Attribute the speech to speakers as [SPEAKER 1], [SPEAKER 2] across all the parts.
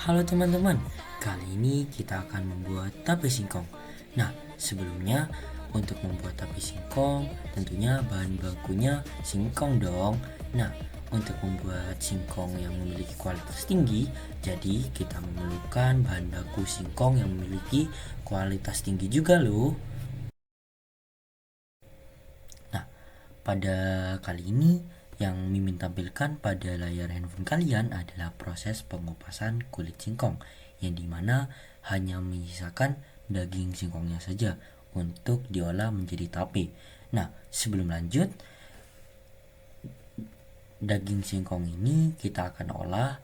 [SPEAKER 1] Halo teman-teman, kali ini kita akan membuat tape singkong. Nah, sebelumnya untuk membuat tape singkong tentunya bahan bakunya singkong dong. Nah, untuk membuat singkong yang memiliki kualitas tinggi, jadi kita memerlukan bahan baku singkong yang memiliki kualitas tinggi juga loh. Nah, pada kali ini yang Mimin tampilkan pada layar handphone kalian adalah proses pengupasan kulit singkong, yang dimana hanya menyisakan daging singkongnya saja untuk diolah menjadi tape. Nah, sebelum lanjut, daging singkong ini kita akan olah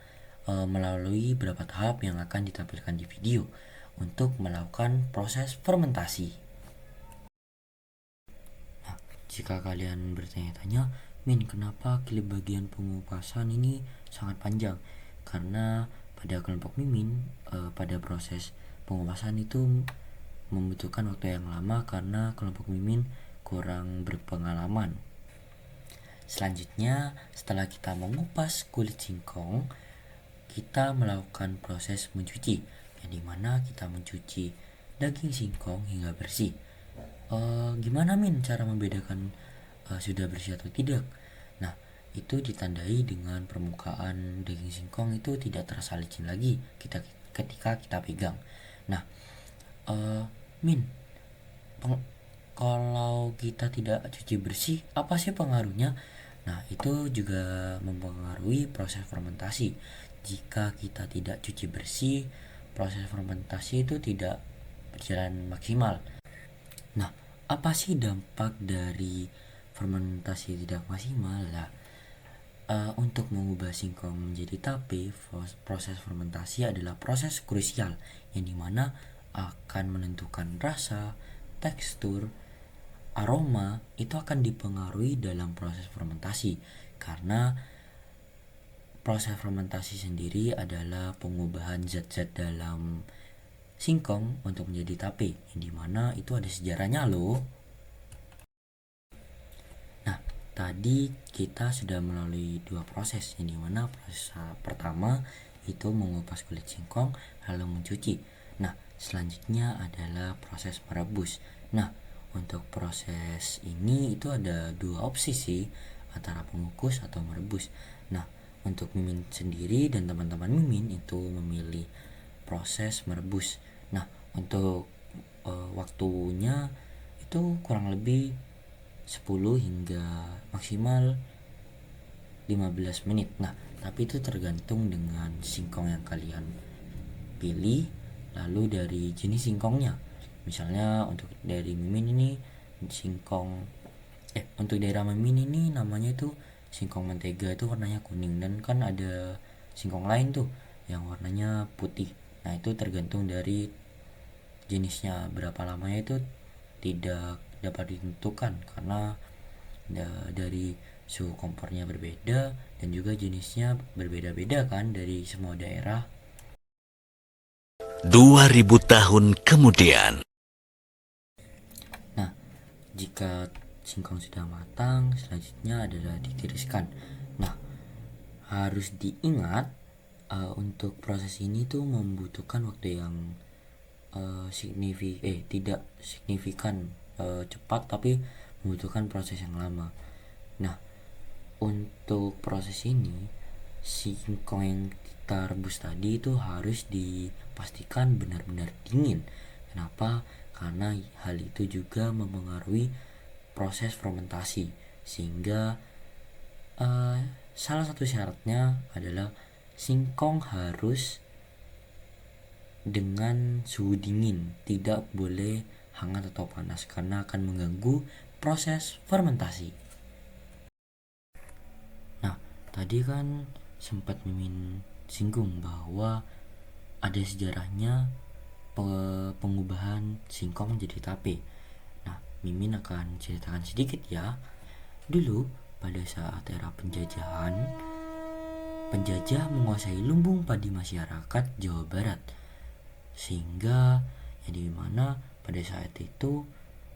[SPEAKER 1] melalui beberapa tahap yang akan ditampilkan di video untuk melakukan proses fermentasi. Jika kalian bertanya-tanya, Min, kenapa klip bagian pengupasan ini sangat panjang? Karena pada kelompok Mimin, pada proses pengupasan itu membutuhkan waktu yang lama karena kelompok Mimin kurang berpengalaman. Selanjutnya, setelah kita mengupas kulit singkong, kita melakukan proses mencuci, yang dimana kita mencuci daging singkong hingga bersih. Gimana Min cara membedakan sudah bersih atau tidak? Nah, itu ditandai dengan permukaan daging singkong itu tidak terasa licin lagi ketika kita pegang. Nah, Min, kalau kita tidak cuci bersih, apa sih pengaruhnya? Nah, itu juga mempengaruhi proses fermentasi. Jika kita tidak cuci bersih, proses fermentasi itu tidak berjalan maksimal. Nah, apa sih dampak dari fermentasi tidak maksimal? Lah, untuk mengubah singkong menjadi tape, proses fermentasi adalah proses krusial yang dimana akan menentukan rasa, tekstur, aroma itu akan dipengaruhi dalam proses fermentasi, karena proses fermentasi sendiri adalah pengubahan zat-zat dalam singkong untuk menjadi tape, yang dimana itu ada sejarahnya loh. Nah, tadi kita sudah melalui dua proses, yang dimana proses pertama itu mengupas kulit singkong lalu mencuci. Nah, selanjutnya adalah proses merebus. Nah, untuk proses ini itu ada dua opsi sih, antara pengukus atau merebus. Nah, untuk Mimin sendiri dan teman-teman Mimin itu memilih proses merebus. Nah, untuk waktunya itu kurang lebih 10 hingga maksimal 15 menit. Nah, tapi itu tergantung dengan singkong yang kalian pilih, lalu dari jenis singkongnya. Misalnya untuk dari Mimin ini singkong untuk daerah Mimin ini namanya itu singkong mentega, itu warnanya kuning, dan kan ada singkong lain tuh yang warnanya putih. Nah, itu tergantung dari jenisnya, berapa lamanya itu tidak dapat ditentukan karena dari suhu kompornya berbeda dan juga jenisnya berbeda-beda kan dari semua daerah.
[SPEAKER 2] 2000 tahun kemudian.
[SPEAKER 1] Nah, jika singkong sudah matang, selanjutnya adalah ditiriskan. Nah, harus diingat untuk proses ini tuh membutuhkan waktu yang tidak signifikan cepat, tapi membutuhkan proses yang lama. Nah, untuk proses ini singkong yang kita rebus tadi itu harus dipastikan benar-benar dingin. Kenapa? Karena hal itu juga mempengaruhi proses fermentasi, sehingga salah satu syaratnya adalah singkong harus dengan suhu dingin, tidak boleh hangat atau panas karena akan mengganggu proses fermentasi. Nah, tadi kan sempat Mimin singgung bahwa ada sejarahnya pengubahan singkong menjadi tape. Nah, Mimin akan ceritakan sedikit ya. Dulu, pada saat era penjajahan, penjajah menguasai lumbung padi masyarakat Jawa Barat, sehingga yang dimana pada saat itu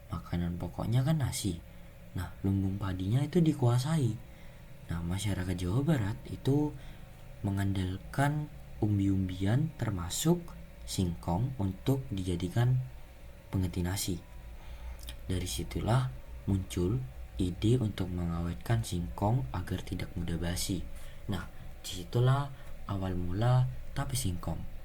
[SPEAKER 1] makanan pokoknya kan nasi. Nah, lumbung padinya itu dikuasai. Nah, masyarakat Jawa Barat itu mengandalkan umbi-umbian termasuk singkong untuk dijadikan pengganti nasi. Dari situlah muncul ide untuk mengawetkan singkong agar tidak mudah basi. Nah, disitulah awal mula tape singkong.